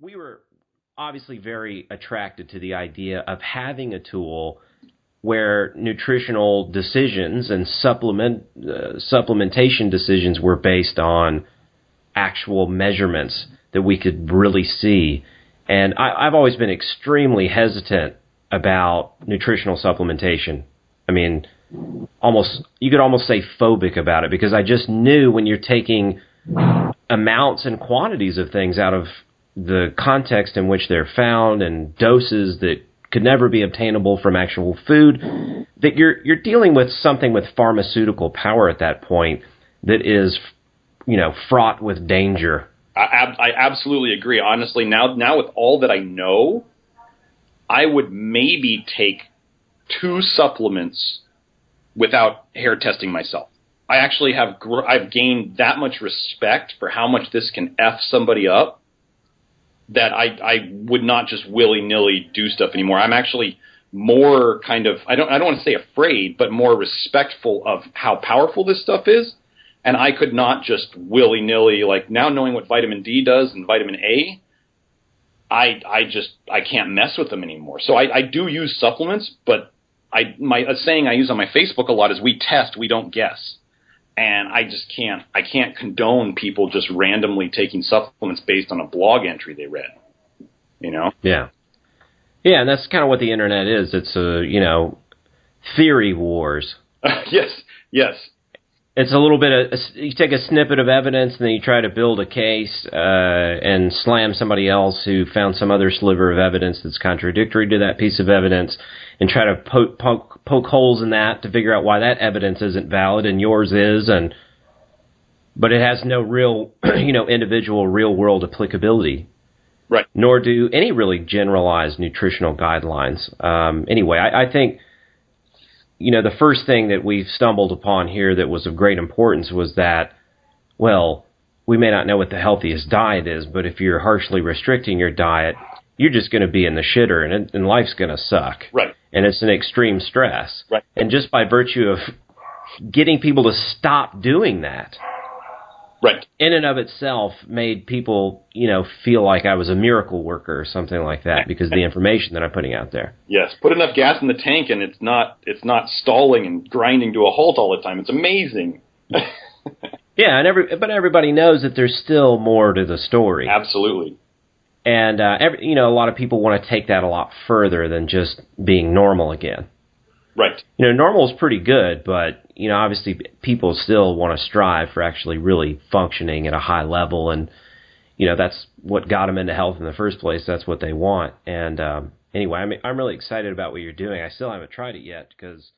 we were obviously very attracted to the idea of having a tool where nutritional decisions and supplementation decisions were based on actual measurements that we could really see. And I've always been extremely hesitant about nutritional supplementation. I mean, you could almost say phobic about it, because I just knew when you're taking amounts and quantities of things out of the context in which they're found and doses that could never be obtainable from actual food, that you're dealing with something with pharmaceutical power at that point that is, fraught with danger. I absolutely agree. Honestly, now with all that I know, I would maybe take 2 supplements without hair testing myself. I actually I've gained that much respect for how much this can F somebody up that I would not just willy-nilly do stuff anymore. I'm actually more kind of, I don't want to say afraid, but more respectful of how powerful this stuff is. And I could not just willy-nilly, like, now knowing what vitamin D does and vitamin A, I can't mess with them anymore. So I do use supplements, but a saying I use on my Facebook a lot is, we test, we don't guess. And I can't condone people just randomly taking supplements based on a blog entry they read, Yeah. Yeah, and that's kind of what the internet is. It's theory wars. Yes. It's a little bit of, you take a snippet of evidence and then you try to build a case and slam somebody else who found some other sliver of evidence that's contradictory to that piece of evidence, and try to poke holes in that to figure out why that evidence isn't valid and yours is, but it has no real, individual real-world applicability. Right. Nor do any really generalized nutritional guidelines. Anyway, I think, the first thing that we've stumbled upon here that was of great importance was that, well, we may not know what the healthiest diet is, but if you're harshly restricting your diet, you're just going to be in the shitter, and life's going to suck. Right. And it's an extreme stress. Right. And just by virtue of getting people to stop doing that, right, in and of itself made people, feel like I was a miracle worker or something like that because of the information that I'm putting out there. Yes, put enough gas in the tank and it's not stalling and grinding to a halt all the time. It's amazing. Yeah, but everybody knows that there's still more to the story. Absolutely. And a lot of people want to take that a lot further than just being normal again. Right. Normal is pretty good, but obviously people still want to strive for actually really functioning at a high level, and that's what got them into health in the first place. That's what they want. And anyway, I'm really excited about what you're doing. I still haven't tried it yet because